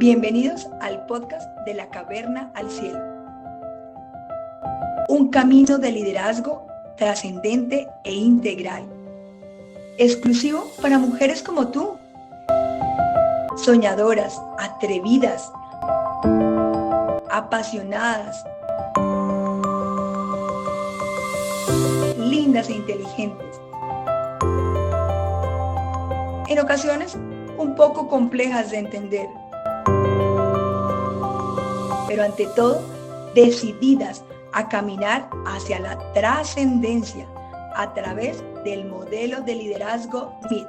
Bienvenidos al podcast de la caverna al cielo. Un camino de liderazgo trascendente e integral. Exclusivo para mujeres como tú. Soñadoras, atrevidas, apasionadas, lindas e inteligentes. En ocasiones, un poco complejas de entender. Pero ante todo, decididas a caminar hacia la trascendencia a través del modelo de liderazgo MIT.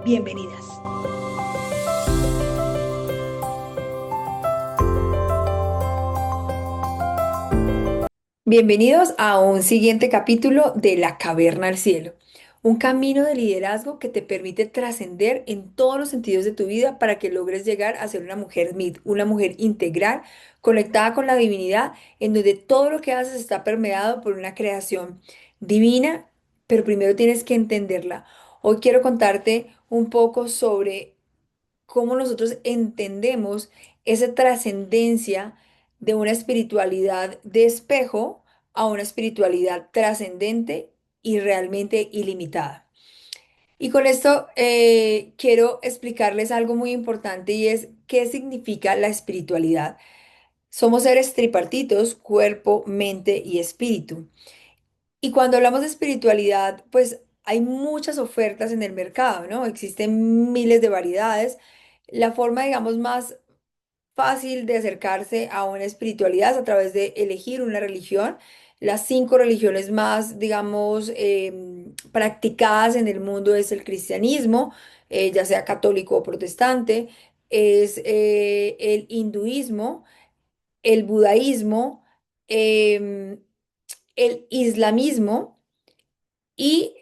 Bienvenidas. Bienvenidos a un siguiente capítulo de La Caverna al Cielo, un camino de liderazgo que te permite trascender en todos los sentidos de tu vida para que logres llegar a ser una mujer MIT, una mujer integral, conectada con la divinidad, en donde todo lo que haces está permeado por una creación divina, pero primero tienes que entenderla. Hoy quiero contarte un poco sobre cómo nosotros entendemos esa trascendencia de una espiritualidad de espejo a una espiritualidad trascendente y realmente ilimitada. Y con esto quiero explicarles algo muy importante y es qué significa la espiritualidad. Somos seres tripartitos, cuerpo, mente y espíritu. Y cuando hablamos de espiritualidad, pues hay muchas ofertas en el mercado, ¿no? Existen miles de variedades. La forma, digamos, más fácil de acercarse a una espiritualidad es a través de elegir una religión. Las cinco religiones más, digamos, practicadas en el mundo es el cristianismo, ya sea católico o protestante, es el hinduismo, el budaísmo, em, el islamismo y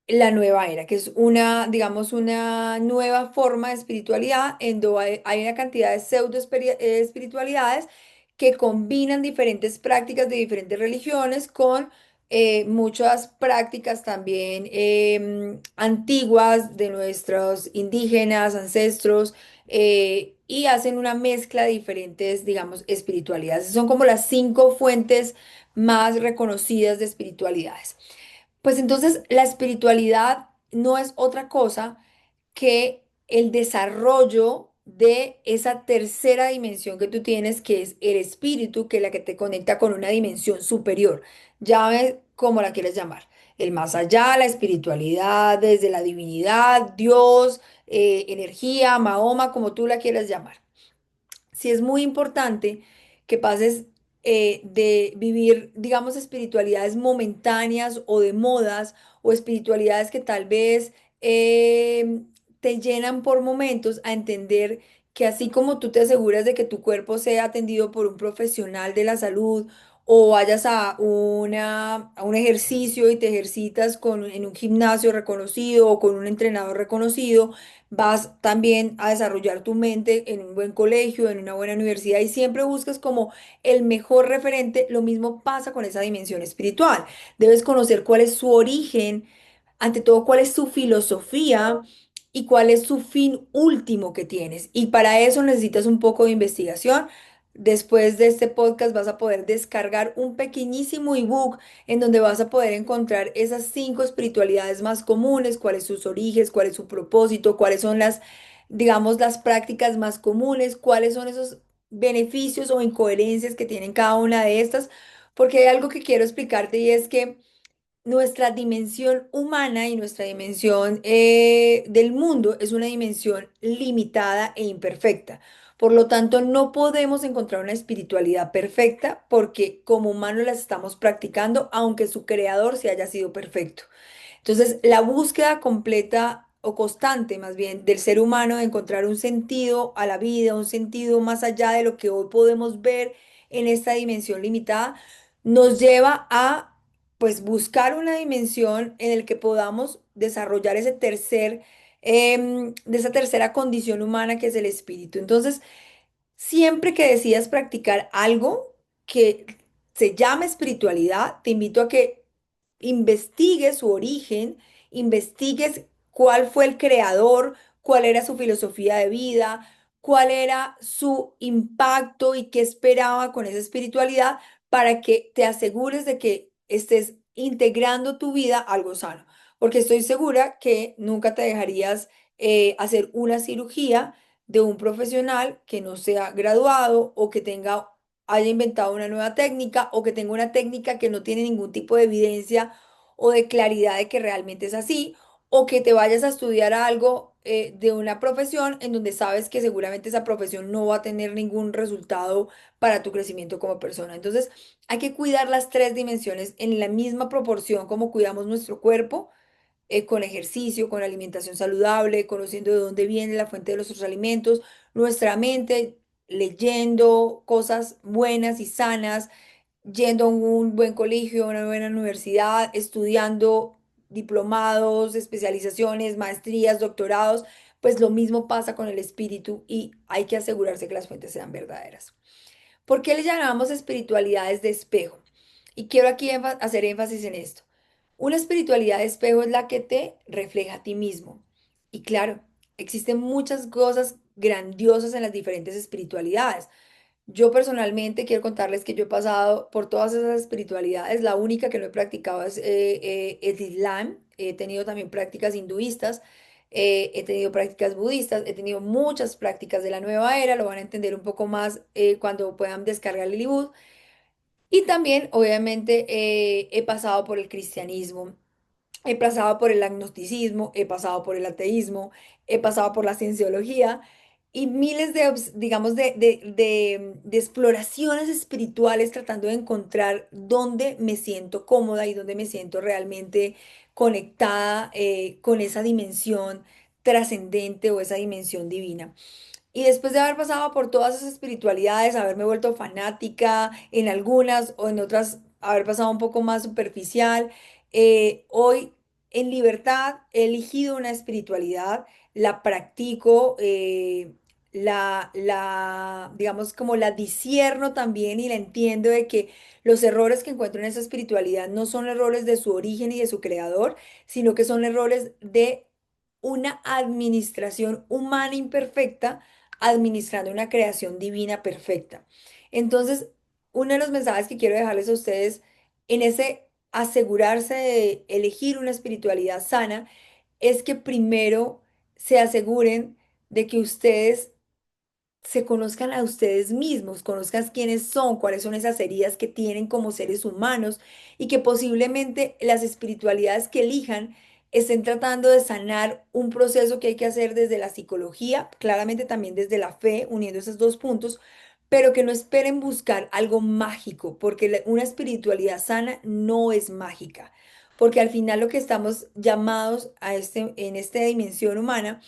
la nueva era, que es una, digamos, una nueva forma de espiritualidad en donde hay una cantidad de espiritualidades que combinan diferentes prácticas de diferentes religiones con muchas prácticas también antiguas de nuestros indígenas, ancestros, y hacen una mezcla de diferentes, digamos, espiritualidades. Son como las cinco fuentes más reconocidas de espiritualidades. Pues entonces la espiritualidad no es otra cosa que el desarrollo de esa tercera dimensión que tú tienes, que es el espíritu, que es la que te conecta con una dimensión superior. Llame como la quieres llamar. El más allá, la espiritualidad, desde la divinidad, Dios, energía, Mahoma, como tú la quieras llamar. Sí es muy importante que pases de vivir, digamos, espiritualidades momentáneas o de modas o espiritualidades que tal vez te llenan por momentos a entender que así como tú te aseguras de que tu cuerpo sea atendido por un profesional de la salud o vayas a un ejercicio y te ejercitas en un gimnasio reconocido o con un entrenador reconocido, vas también a desarrollar tu mente en un buen colegio, en una buena universidad y siempre buscas como el mejor referente. Lo mismo pasa con esa dimensión espiritual. Debes conocer cuál es su origen, ante todo cuál es su filosofía y cuál es su fin último que tienes. Y para eso necesitas un poco de investigación. Después de este podcast vas a poder descargar un pequeñísimo ebook en donde vas a poder encontrar esas cinco espiritualidades más comunes, cuáles sus orígenes, cuál es su propósito, cuáles son las, digamos, las prácticas más comunes, cuáles son esos beneficios o incoherencias que tienen cada una de estas, porque hay algo que quiero explicarte y es que nuestra dimensión humana y nuestra dimensión del mundo es una dimensión limitada e imperfecta. Por lo tanto, no podemos encontrar una espiritualidad perfecta porque como humanos las estamos practicando, aunque su creador se haya sido perfecto. Entonces, la búsqueda completa o constante, más bien, del ser humano de encontrar un sentido a la vida, un sentido más allá de lo que hoy podemos ver en esta dimensión limitada, nos lleva a, pues, buscar una dimensión en el que podamos desarrollar ese de esa tercera condición humana que es el espíritu. Entonces, siempre que decidas practicar algo que se llame espiritualidad, te invito a que investigues su origen, investigues cuál fue el creador, cuál era su filosofía de vida, cuál era su impacto y qué esperaba con esa espiritualidad para que te asegures de que estés integrando tu vida a algo sano. Porque estoy segura que nunca te dejarías hacer una cirugía de un profesional que no sea graduado o que haya inventado una nueva técnica o que tenga una técnica que no tiene ningún tipo de evidencia o de claridad de que realmente es así, o que te vayas a estudiar algo de una profesión en donde sabes que seguramente esa profesión no va a tener ningún resultado para tu crecimiento como persona. Entonces, hay que cuidar las tres dimensiones en la misma proporción como cuidamos nuestro cuerpo, con ejercicio, con alimentación saludable, conociendo de dónde viene la fuente de nuestros alimentos, nuestra mente, leyendo cosas buenas y sanas, yendo a un buen colegio, a una buena universidad, estudiando diplomados, especializaciones, maestrías, doctorados, pues lo mismo pasa con el espíritu y hay que asegurarse que las fuentes sean verdaderas. ¿Por qué le llamamos espiritualidades de espejo? Y quiero aquí hacer énfasis en esto. Una espiritualidad de espejo es la que te refleja a ti mismo. Y claro, existen muchas cosas grandiosas en las diferentes espiritualidades. Yo personalmente quiero contarles que yo he pasado por todas esas espiritualidades. La única que no he practicado es el Islam. He tenido también prácticas hinduistas, he tenido prácticas budistas, he tenido muchas prácticas de la nueva era. Lo van a entender un poco más cuando puedan descargar el ebook. Y también, obviamente, he pasado por el cristianismo. He pasado por el agnosticismo, he pasado por el ateísmo, he pasado por la cienciología y miles de, digamos, de exploraciones espirituales tratando de encontrar dónde me siento cómoda y dónde me siento realmente conectada con esa dimensión trascendente o esa dimensión divina. Y después de haber pasado por todas esas espiritualidades, haberme vuelto fanática en algunas o en otras, haber pasado un poco más superficial, hoy en libertad he elegido una espiritualidad, la practico, digamos, como la discierno también y la entiendo de que los errores que encuentro en esa espiritualidad no son errores de su origen y de su creador, sino que son errores de una administración humana imperfecta administrando una creación divina perfecta. Entonces, uno de los mensajes que quiero dejarles a ustedes en ese asegurarse de elegir una espiritualidad sana es que primero se aseguren de que ustedes se conozcan a ustedes mismos, conozcas quiénes son, cuáles son esas heridas que tienen como seres humanos y que posiblemente las espiritualidades que elijan estén tratando de sanar un proceso que hay que hacer desde la psicología, claramente también desde la fe, uniendo esos dos puntos, pero que no esperen buscar algo mágico, porque una espiritualidad sana no es mágica, porque al final lo que estamos llamados a en esta dimensión humana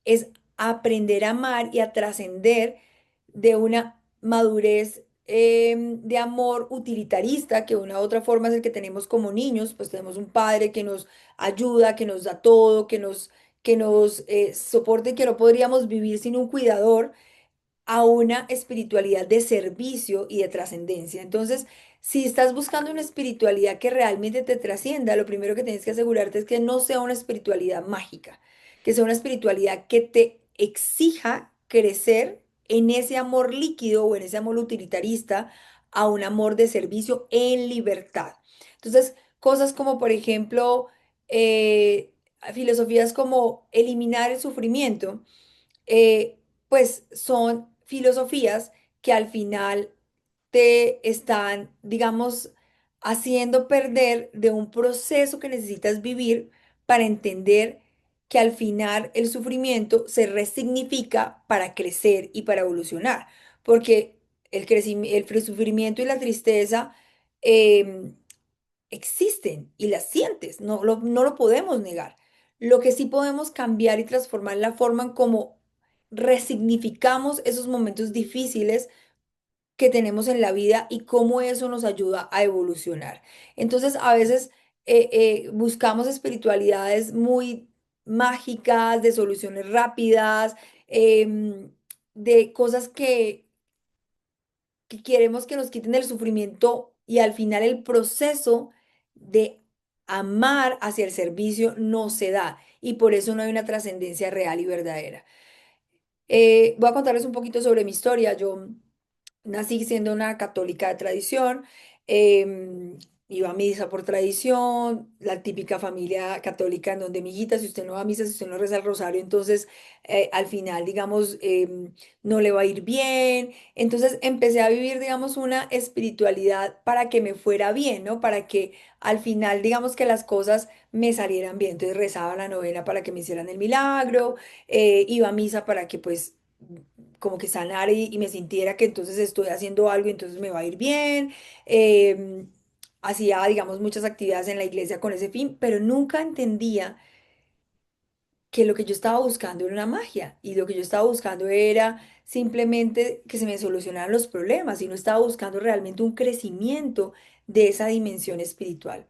es aprender a amar y a trascender de una madurez de amor utilitarista, que una otra forma es el que tenemos como niños, pues tenemos un padre que nos ayuda, que nos da todo, que nos soporte, que no podríamos vivir sin un cuidador, a una espiritualidad de servicio y de trascendencia. Entonces, si estás buscando una espiritualidad que realmente te trascienda, lo primero que tienes que asegurarte es que no sea una espiritualidad mágica, que sea una espiritualidad que te exija crecer en ese amor líquido o en ese amor utilitarista a un amor de servicio en libertad. Entonces, cosas como, por ejemplo, filosofías como eliminar el sufrimiento, eh, pues son filosofías que al final te están, digamos, haciendo perder de un proceso que necesitas vivir para entender que al final el sufrimiento se resignifica para crecer y para evolucionar, porque el sufrimiento y la tristeza em, existen y las sientes, no lo podemos negar. Lo que sí podemos cambiar y transformar la forma en cómo resignificamos esos momentos difíciles que tenemos en la vida y cómo eso nos ayuda a evolucionar. Entonces, a veces buscamos espiritualidades muy mágicas, de soluciones rápidas, de cosas que queremos que nos quiten el sufrimiento y al final el proceso de amar hacia el servicio no se da y por eso no hay una trascendencia real y verdadera. Voy a contarles un poquito sobre mi historia. Yo nací siendo una católica de tradición, em, iba a misa por tradición, la típica familia católica en donde, mi hijita, si usted no va a misa, si usted no reza el rosario, entonces al final, digamos, no le va a ir bien. Entonces empecé a vivir, digamos, una espiritualidad para que me fuera bien, ¿no? Para que al final, digamos, que las cosas me salieran bien. Entonces rezaba la novena para que me hicieran el milagro, iba a misa para que pues como que sanara y me sintiera que entonces estoy haciendo algo y entonces me va a ir bien. Em, Hacía, digamos, muchas actividades en la iglesia con ese fin, pero nunca entendía que lo que yo estaba buscando era una magia y lo que yo estaba buscando era simplemente que se me solucionaran los problemas y no estaba buscando realmente un crecimiento de esa dimensión espiritual.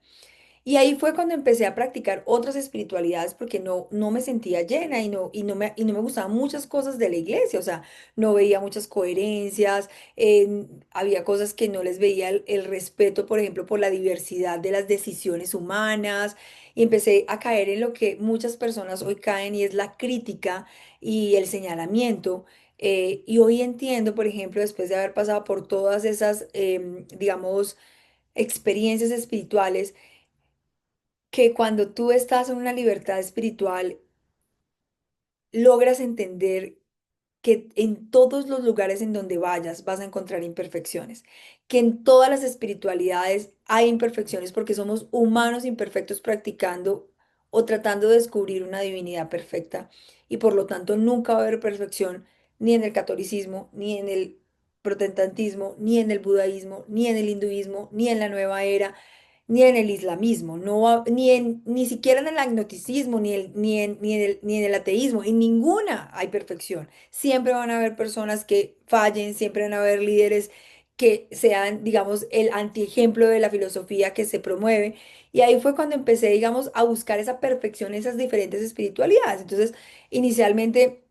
Y ahí fue cuando empecé a practicar otras espiritualidades porque no me sentía llena y no me gustaban muchas cosas de la iglesia, o sea, no veía muchas coherencias, había cosas que no les veía el respeto, por ejemplo, por la diversidad de las decisiones humanas, y empecé a caer en lo que muchas personas hoy caen, y es la crítica y el señalamiento. Y hoy entiendo, por ejemplo, después de haber pasado por todas esas, digamos, experiencias espirituales, que cuando tú estás en una libertad espiritual, logras entender que en todos los lugares en donde vayas vas a encontrar imperfecciones, que en todas las espiritualidades hay imperfecciones porque somos humanos imperfectos practicando o tratando de descubrir una divinidad perfecta, y por lo tanto nunca va a haber perfección ni en el catolicismo, ni en el protestantismo, ni en el budaísmo, ni en el hinduismo, ni en la nueva era, ni en el islamismo, ni siquiera en el agnosticismo, ni en el ateísmo. En ninguna hay perfección. Siempre van a haber personas que fallen, siempre van a haber líderes que sean, digamos, el antiejemplo de la filosofía que se promueve. Y ahí fue cuando empecé, digamos, a buscar esa perfección, esas diferentes espiritualidades. Entonces, inicialmente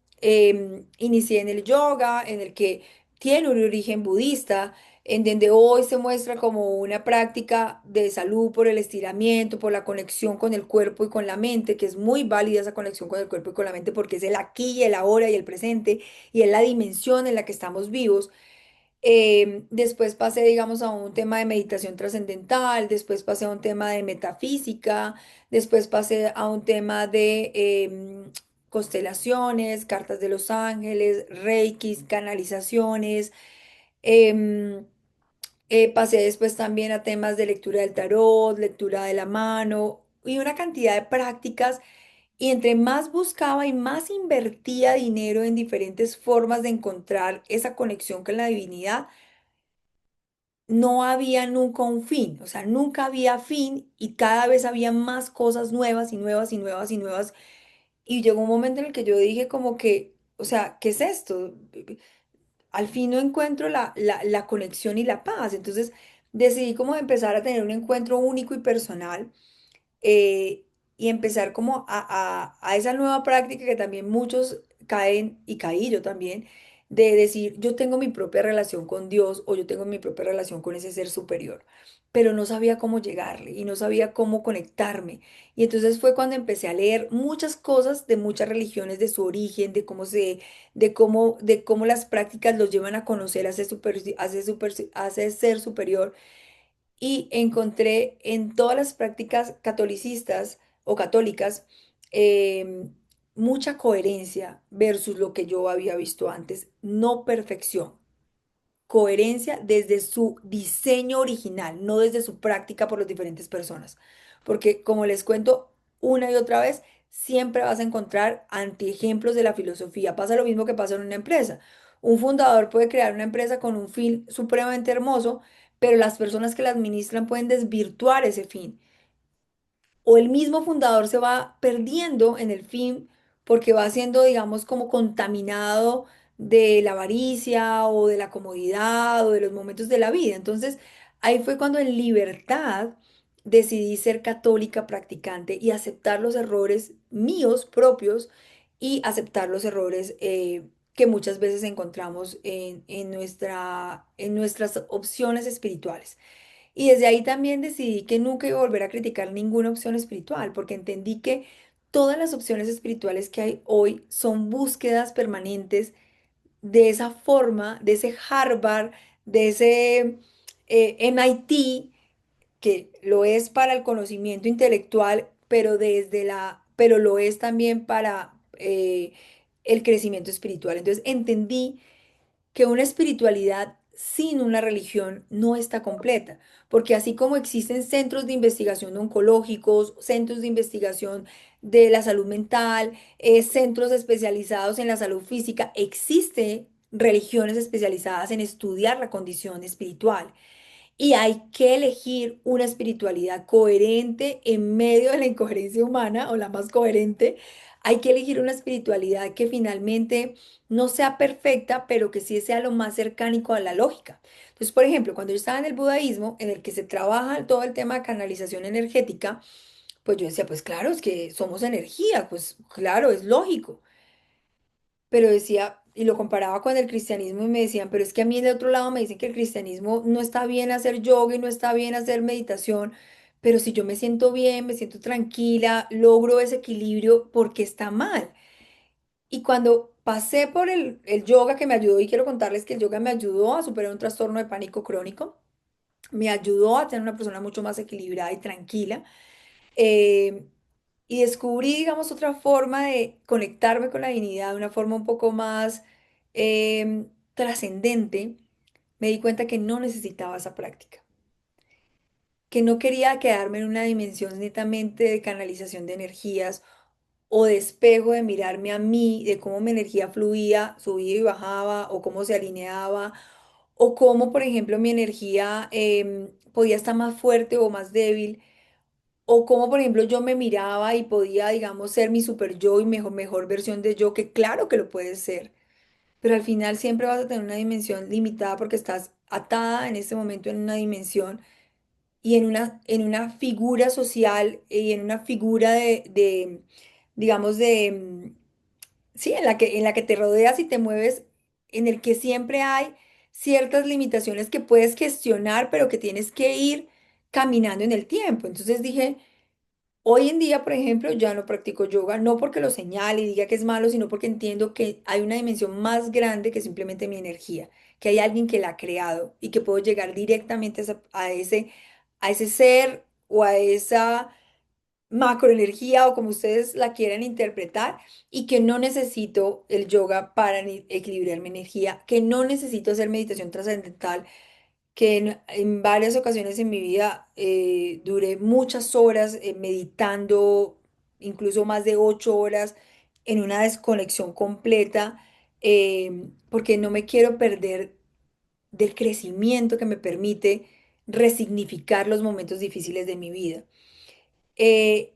inicié en el yoga, en el que tiene un origen budista, en donde hoy se muestra como una práctica de salud por el estiramiento, por la conexión con el cuerpo y con la mente, que es muy válida esa conexión con el cuerpo y con la mente porque es el aquí y el ahora y el presente, y es la dimensión en la que estamos vivos. Después pasé, digamos, a un tema de meditación trascendental, después pasé a un tema de metafísica, después pasé a un tema de constelaciones, cartas de los ángeles, reikis, canalizaciones. em, Pasé después también a temas de lectura del tarot, lectura de la mano y una cantidad de prácticas. Y entre más buscaba y más invertía dinero en diferentes formas de encontrar esa conexión con la divinidad, no había nunca un fin. O sea, nunca había fin y cada vez había más cosas nuevas y nuevas y nuevas y nuevas. Y llegó un momento en el que yo dije como que, o sea, ¿qué es esto? Al fin no encuentro la conexión y la paz. Entonces decidí como empezar a tener un encuentro único y personal, eh, y empezar como a esa nueva práctica que también muchos caen, y caí yo también, de decir, yo tengo mi propia relación con Dios o yo tengo mi propia relación con ese ser superior, pero no sabía cómo llegarle y no sabía cómo conectarme. Y entonces fue cuando empecé a leer muchas cosas de muchas religiones, de su origen, de cómo las prácticas los llevan a conocer a ese ser superior, y encontré en todas las prácticas catolicistas o católicas em, mucha coherencia versus lo que yo había visto antes, no perfección, coherencia desde su diseño original, no desde su práctica por las diferentes personas. Porque como les cuento una y otra vez, siempre vas a encontrar antiejemplos de la filosofía. Pasa lo mismo que pasa en una empresa. Un fundador puede crear una empresa con un fin supremamente hermoso, pero las personas que la administran pueden desvirtuar ese fin, o el mismo fundador se va perdiendo en el fin porque va siendo, digamos, como contaminado de la avaricia o de la comodidad o de los momentos de la vida. Entonces, ahí fue cuando en libertad decidí ser católica practicante y aceptar los errores míos propios y aceptar los errores que muchas veces encontramos en nuestras opciones espirituales. Y desde ahí también decidí que nunca iba a volver a criticar ninguna opción espiritual, porque entendí que todas las opciones espirituales que hay hoy son búsquedas permanentes de esa forma, de ese Harvard, de ese MIT, que lo es para el conocimiento intelectual, pero lo es también para el crecimiento espiritual. Entonces entendí que una espiritualidad sin una religión no está completa, porque así como existen centros de investigación oncológicos, centros de investigación de la salud mental, centros especializados en la salud física, existen religiones especializadas en estudiar la condición espiritual. Y hay que elegir una espiritualidad coherente en medio de la incoherencia humana o la más coherente. Hay que elegir una espiritualidad que finalmente no sea perfecta, pero que sí sea lo más cercánico a la lógica. Entonces, por ejemplo, cuando yo estaba en el budaísmo, en el que se trabaja todo el tema de canalización energética, pues yo decía, pues claro, es que somos energía, pues claro, es lógico, pero decía, y lo comparaba con el cristianismo y me decían, pero es que a mí de otro lado me dicen que el cristianismo no está bien hacer yoga y no está bien hacer meditación, pero si yo me siento bien, me siento tranquila, logro ese equilibrio, porque está mal? Y cuando pasé por el yoga que me ayudó, y quiero contarles que el yoga me ayudó a superar un trastorno de pánico crónico, me ayudó a tener una persona mucho más equilibrada y tranquila. eh, y descubrí, digamos, otra forma de conectarme con la divinidad, de una forma un poco más trascendente. Me di cuenta que no necesitaba esa práctica, que no quería quedarme en una dimensión netamente de canalización de energías o de espejo, de mirarme a mí, de cómo mi energía fluía, subía y bajaba, o cómo se alineaba, o cómo, por ejemplo, mi energía podía estar más fuerte o más débil. O como, por ejemplo, yo me miraba y podía, digamos, ser mi super yo y mejor versión de yo, que claro que lo puedes ser, pero al final siempre vas a tener una dimensión limitada porque estás atada en este momento en una dimensión y en una figura social y en una figura digamos, sí, en la que te rodeas y te mueves, en el que siempre hay ciertas limitaciones que puedes gestionar, pero que tienes que ir caminando en el tiempo. Entonces dije, hoy en día, por ejemplo, ya no practico yoga, no porque lo señale y diga que es malo, sino porque entiendo que hay una dimensión más grande que simplemente mi energía, que hay alguien que la ha creado y que puedo llegar directamente a ese ser o a esa macroenergía o como ustedes la quieran interpretar y que no necesito el yoga para equilibrar mi energía, que no necesito hacer meditación trascendental, que en varias ocasiones en mi vida duré muchas horas meditando, incluso más de 8 horas en una desconexión completa, porque no me quiero perder del crecimiento que me permite resignificar los momentos difíciles de mi vida. Eh,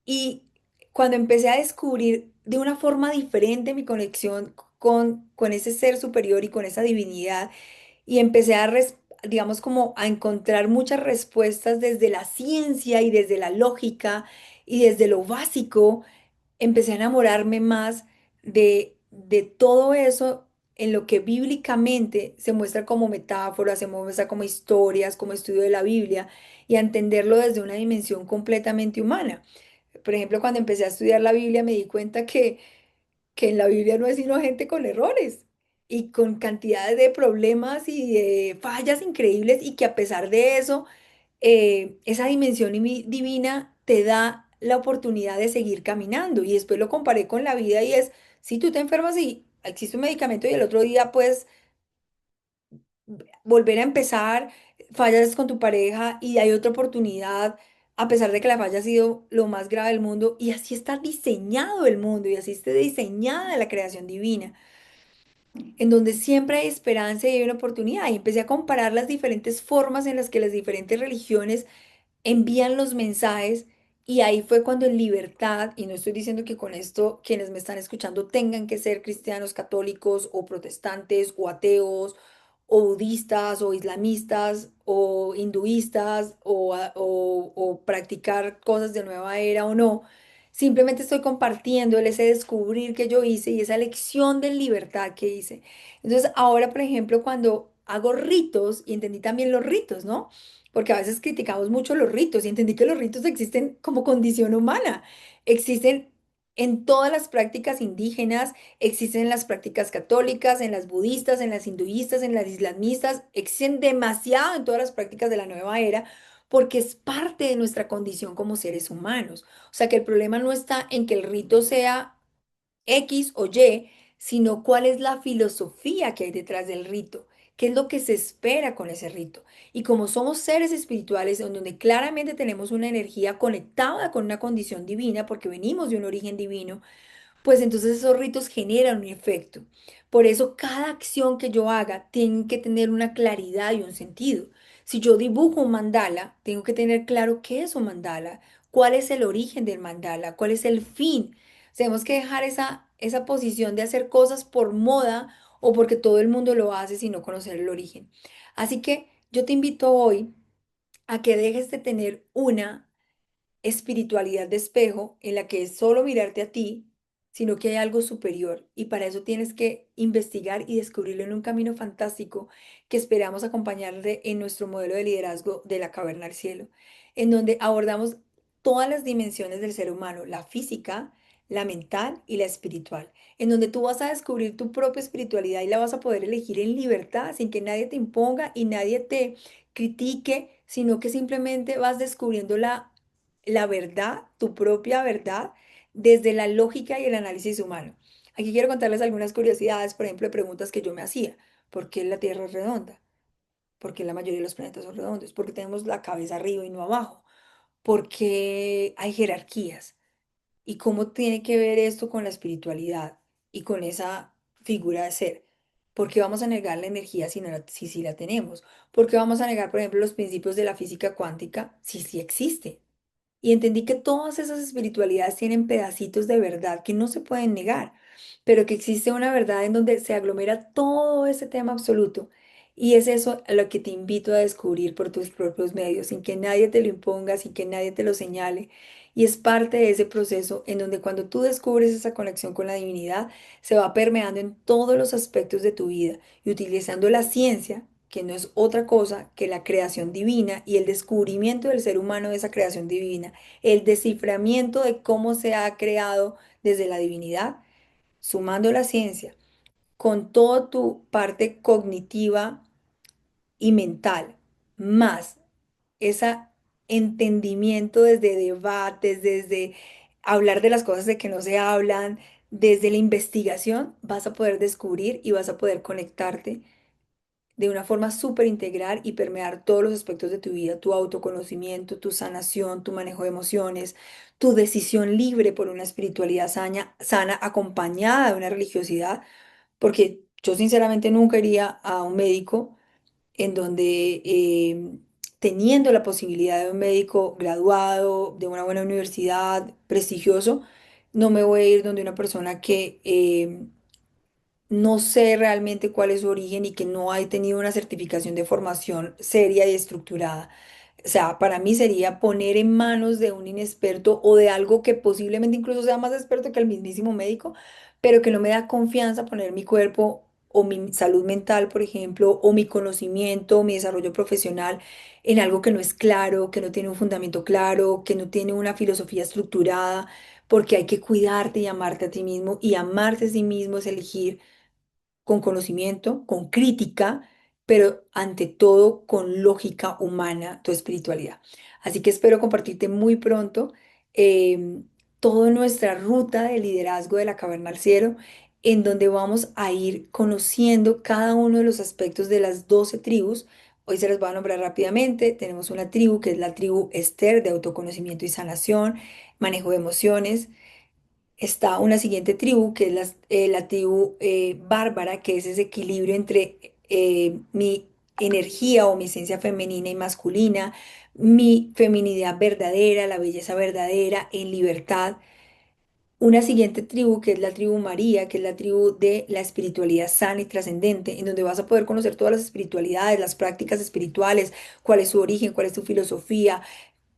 y cuando empecé a descubrir de una forma diferente mi conexión con ese ser superior y con esa divinidad, y empecé digamos, como a encontrar muchas respuestas desde la ciencia y desde la lógica y desde lo básico, empecé a enamorarme más de todo eso en lo que bíblicamente se muestra como metáforas, se muestra como historias, como estudio de la Biblia, y a entenderlo desde una dimensión completamente humana. Por ejemplo, cuando empecé a estudiar la Biblia me di cuenta que en la Biblia no es sino gente con errores y con cantidades de problemas y de fallas increíbles, y que a pesar de eso, esa dimensión divina te da la oportunidad de seguir caminando. Y después lo comparé con la vida y es, si tú te enfermas y existe un medicamento y el otro día puedes volver a empezar, fallas con tu pareja y hay otra oportunidad. A pesar de que la falla ha sido lo más grave del mundo, y así está diseñado el mundo, y así está diseñada la creación divina, en donde siempre hay esperanza y hay una oportunidad. Y empecé a comparar las diferentes formas en las que las diferentes religiones envían los mensajes, y ahí fue cuando en libertad, y no estoy diciendo que con esto quienes me están escuchando tengan que ser cristianos, católicos o protestantes o ateos o budistas o islamistas o hinduistas o practicar cosas de nueva era o no. Simplemente estoy compartiendo ese descubrir que yo hice y esa lección de libertad que hice. Entonces, ahora, por ejemplo, cuando hago ritos, y entendí también los ritos, ¿no? porque a veces criticamos mucho los ritos y entendí que los ritos existen como condición humana, existen en todas las prácticas indígenas, existen en las prácticas católicas, en las budistas, en las hinduistas, en las islamistas, existen demasiado en todas las prácticas de la nueva era, porque es parte de nuestra condición como seres humanos. O sea que el problema no está en que el rito sea X o Y, sino cuál es la filosofía que hay detrás del rito, qué es lo que se espera con ese rito. Y como somos seres espirituales, en donde claramente tenemos una energía conectada con una condición divina, porque venimos de un origen divino, pues entonces esos ritos generan un efecto. Por eso cada acción que yo haga tiene que tener una claridad y un sentido. Si yo dibujo un mandala, tengo que tener claro qué es un mandala, cuál es el origen del mandala, cuál es el fin. Tenemos que dejar esa posición de hacer cosas por moda o porque todo el mundo lo hace sin no conocer el origen. Así que yo te invito hoy a que dejes de tener una espiritualidad de espejo en la que es solo mirarte a ti, sino que hay algo superior. Y para eso tienes que investigar y descubrirlo en un camino fantástico que esperamos acompañarle en nuestro modelo de liderazgo de la Caverna al Cielo, en donde abordamos todas las dimensiones del ser humano, la física, la mental y la espiritual, en donde tú vas a descubrir tu propia espiritualidad y la vas a poder elegir en libertad, sin que nadie te imponga y nadie te critique, sino que simplemente vas descubriendo la verdad, tu propia verdad, desde la lógica y el análisis humano. Aquí quiero contarles algunas curiosidades, por ejemplo, de preguntas que yo me hacía. ¿Por qué la Tierra es redonda? ¿Por qué la mayoría de los planetas son redondos? ¿Por qué tenemos la cabeza arriba y no abajo? ¿Por qué hay jerarquías? ¿Y cómo tiene que ver esto con la espiritualidad y con esa figura de ser? ¿Por qué vamos a negar la energía si, no la, si sí la tenemos? ¿Por qué vamos a negar, por ejemplo, los principios de la física cuántica si sí existe? Y entendí que todas esas espiritualidades tienen pedacitos de verdad que no se pueden negar, pero que existe una verdad en donde se aglomera todo ese tema absoluto. Y es eso a lo que te invito a descubrir por tus propios medios, sin que nadie te lo imponga, sin que nadie te lo señale. Y es parte de ese proceso en donde cuando tú descubres esa conexión con la divinidad, se va permeando en todos los aspectos de tu vida y utilizando la ciencia, que no es otra cosa que la creación divina y el descubrimiento del ser humano de esa creación divina, el desciframiento de cómo se ha creado desde la divinidad, sumando la ciencia con toda tu parte cognitiva y mental, más ese entendimiento desde debates, desde hablar de las cosas de que no se hablan, desde la investigación, vas a poder descubrir y vas a poder conectarte de una forma súper integral y permear todos los aspectos de tu vida, tu autoconocimiento, tu sanación, tu manejo de emociones, tu decisión libre por una espiritualidad sana acompañada de una religiosidad, porque yo sinceramente nunca iría a un médico en donde teniendo la posibilidad de un médico graduado, de una buena universidad, prestigioso, no me voy a ir donde una persona que no sé realmente cuál es su origen y que no ha tenido una certificación de formación seria y estructurada. O sea, para mí sería poner en manos de un inexperto o de algo que posiblemente incluso sea más experto que el mismísimo médico, pero que no me da confianza poner mi cuerpo o mi salud mental, por ejemplo, o mi conocimiento, o mi desarrollo profesional en algo que no es claro, que no tiene un fundamento claro, que no tiene una filosofía estructurada, porque hay que cuidarte y amarte a ti mismo, y amarse a sí mismo es elegir con conocimiento, con crítica, pero ante todo con lógica humana, tu espiritualidad. Así que espero compartirte muy pronto toda nuestra ruta de liderazgo de la Caverna al Cielo, en donde vamos a ir conociendo cada uno de los aspectos de las 12 tribus. Hoy se las voy a nombrar rápidamente. Tenemos una tribu que es la tribu Esther de autoconocimiento y sanación, manejo de emociones. Está una siguiente tribu, que es la tribu bárbara, que es ese equilibrio entre mi energía o mi esencia femenina y masculina, mi feminidad verdadera, la belleza verdadera, en libertad. Una siguiente tribu, que es la tribu María, que es la tribu de la espiritualidad sana y trascendente, en donde vas a poder conocer todas las espiritualidades, las prácticas espirituales, cuál es su origen, cuál es su filosofía,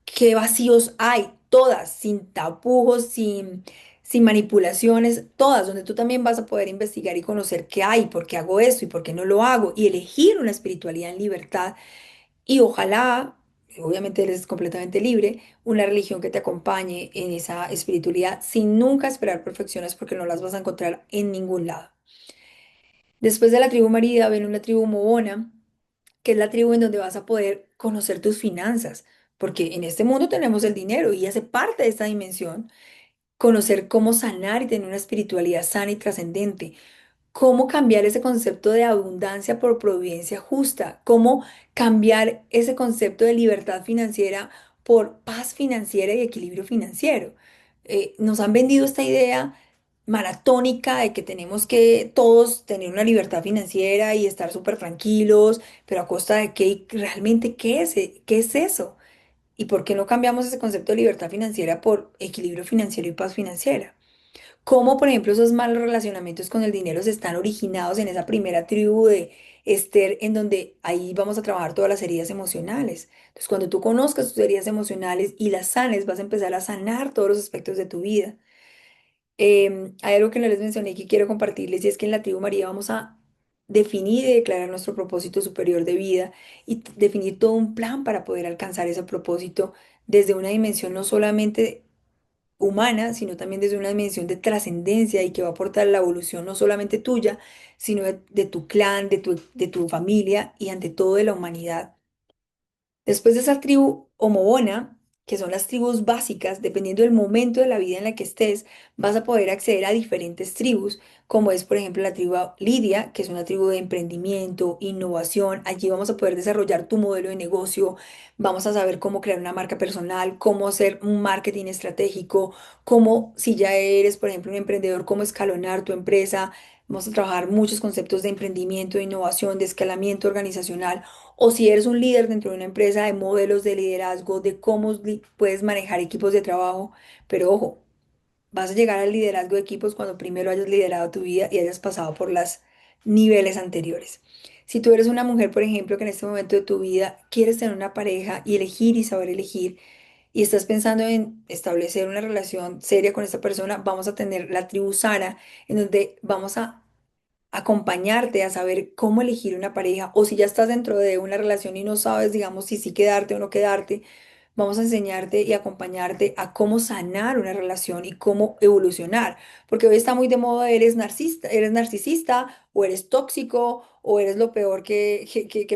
qué vacíos hay, todas, sin tapujos, sin manipulaciones, todas, donde tú también vas a poder investigar y conocer qué hay, por qué hago esto y por qué no lo hago, y elegir una espiritualidad en libertad y ojalá. obviamente eres completamente libre, una religión que te acompañe en esa espiritualidad sin nunca esperar perfecciones porque no las vas a encontrar en ningún lado. Después de la tribu Marida viene una tribu Mobona, que es la tribu en donde vas a poder conocer tus finanzas, porque en este mundo tenemos el dinero y hace parte de esta dimensión, conocer cómo sanar y tener una espiritualidad sana y trascendente. Cómo cambiar ese concepto de abundancia por providencia justa, cómo cambiar ese concepto de libertad financiera por paz financiera y equilibrio financiero. Nos han vendido esta idea maratónica de que tenemos que todos tener una libertad financiera y estar súper tranquilos, pero a costa de qué, y realmente qué es eso. ¿Y por qué no cambiamos ese concepto de libertad financiera por equilibrio financiero y paz financiera? Cómo, por ejemplo, esos malos relacionamientos con el dinero se están originados en esa primera tribu de Esther, en donde ahí vamos a trabajar todas las heridas emocionales. Entonces, cuando tú conozcas tus heridas emocionales y las sanes, vas a empezar a sanar todos los aspectos de tu vida. Hay algo que no les mencioné que quiero compartirles y es que en la tribu María vamos a definir y declarar nuestro propósito superior de vida y definir todo un plan para poder alcanzar ese propósito desde una dimensión no solamente humana, sino también desde una dimensión de trascendencia y que va a aportar la evolución no solamente tuya, sino de tu clan, de tu familia y ante todo de la humanidad. Después de esa tribu homobona, que son las tribus básicas, dependiendo del momento de la vida en la que estés, vas a poder acceder a diferentes tribus, como es, por ejemplo, la tribu Lidia, que es una tribu de emprendimiento, innovación. Allí vamos a poder desarrollar tu modelo de negocio, vamos a saber cómo crear una marca personal, cómo hacer un marketing estratégico, cómo, si ya eres, por ejemplo, un emprendedor, cómo escalonar tu empresa. Vamos a trabajar muchos conceptos de emprendimiento, de innovación, de escalamiento organizacional o si eres un líder dentro de una empresa, de modelos de liderazgo, de cómo puedes manejar equipos de trabajo. Pero ojo, vas a llegar al liderazgo de equipos cuando primero hayas liderado tu vida y hayas pasado por los niveles anteriores. Si tú eres una mujer, por ejemplo, que en este momento de tu vida quieres tener una pareja y elegir y saber elegir, y estás pensando en establecer una relación seria con esta persona, vamos a tener la tribu Sara, en donde vamos a acompañarte a saber cómo elegir una pareja o si ya estás dentro de una relación y no sabes, digamos, si sí quedarte o no quedarte, vamos a enseñarte y acompañarte a cómo sanar una relación y cómo evolucionar, porque hoy está muy de moda, eres narcisista o eres tóxico o eres lo peor que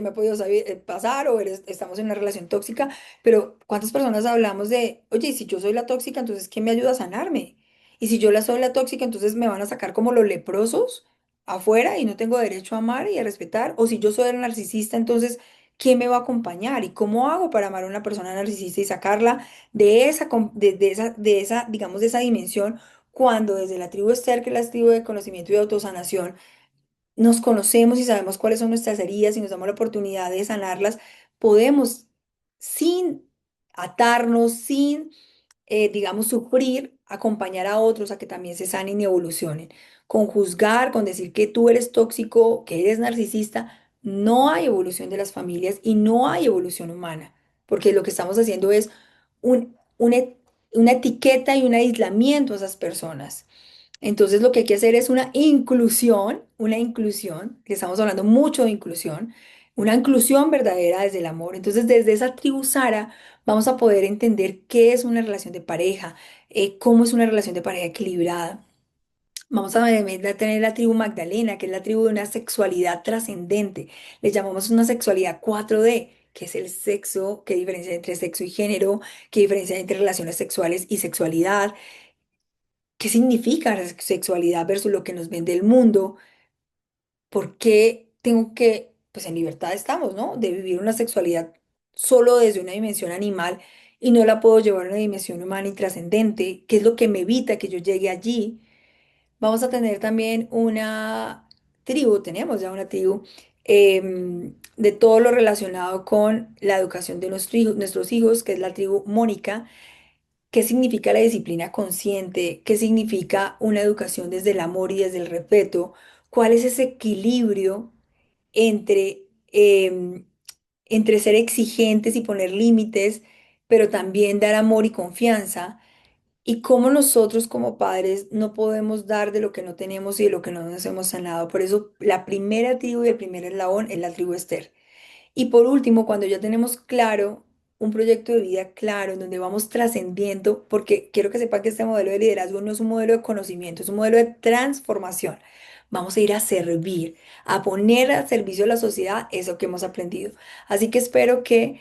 me ha podido pasar o estamos en una relación tóxica, pero ¿cuántas personas hablamos de, oye, si yo soy la tóxica, entonces ¿quién me ayuda a sanarme? Y si yo soy la tóxica, entonces me van a sacar como los leprosos afuera y no tengo derecho a amar y a respetar. O si yo soy el narcisista, entonces, ¿quién me va a acompañar? ¿Y cómo hago para amar a una persona narcisista y sacarla de esa, digamos, de esa dimensión? Cuando desde la tribu Esther, que es la tribu de conocimiento y autosanación, nos conocemos y sabemos cuáles son nuestras heridas y nos damos la oportunidad de sanarlas, podemos, sin atarnos, sin digamos, sufrir, acompañar a otros a que también se sanen y evolucionen. Con juzgar, con decir que tú eres tóxico, que eres narcisista, no hay evolución de las familias y no hay evolución humana, porque lo que estamos haciendo es un, un e- una etiqueta y un aislamiento a esas personas. Entonces lo que hay que hacer es una inclusión, que estamos hablando mucho de inclusión, una inclusión verdadera desde el amor. Entonces desde esa tribu Sara vamos a poder entender qué es una relación de pareja, cómo es una relación de pareja equilibrada. Vamos a tener la tribu Magdalena, que es la tribu de una sexualidad trascendente. Le llamamos una sexualidad 4D, que es el sexo, qué diferencia entre sexo y género, qué diferencia entre relaciones sexuales y sexualidad. ¿Qué significa la sexualidad versus lo que nos vende el mundo? ¿Por qué tengo que, pues en libertad estamos, ¿no? De vivir una sexualidad solo desde una dimensión animal y no la puedo llevar a una dimensión humana y trascendente? ¿Qué es lo que me evita que yo llegue allí? Vamos a tener también una tribu, tenemos ya una tribu de todo lo relacionado con la educación de nuestros hijos, que es la tribu Mónica. ¿Qué significa la disciplina consciente? ¿Qué significa una educación desde el amor y desde el respeto? ¿Cuál es ese equilibrio entre, entre ser exigentes y poner límites, pero también dar amor y confianza? Y cómo nosotros como padres no podemos dar de lo que no tenemos y de lo que no nos hemos sanado. Por eso la primera tribu y el primer eslabón es la tribu Esther. Y por último, cuando ya tenemos claro un proyecto de vida claro, en donde vamos trascendiendo, porque quiero que sepan que este modelo de liderazgo no es un modelo de conocimiento, es un modelo de transformación. Vamos a ir a servir, a poner al servicio de la sociedad eso que hemos aprendido. Así que espero que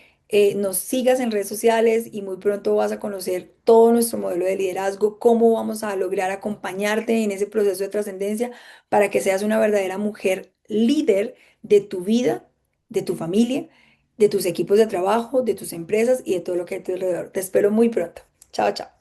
nos sigas en redes sociales y muy pronto vas a conocer todo nuestro modelo de liderazgo, cómo vamos a lograr acompañarte en ese proceso de trascendencia para que seas una verdadera mujer líder de tu vida, de tu familia, de tus equipos de trabajo, de tus empresas y de todo lo que hay a tu alrededor. Te espero muy pronto. Chao, chao.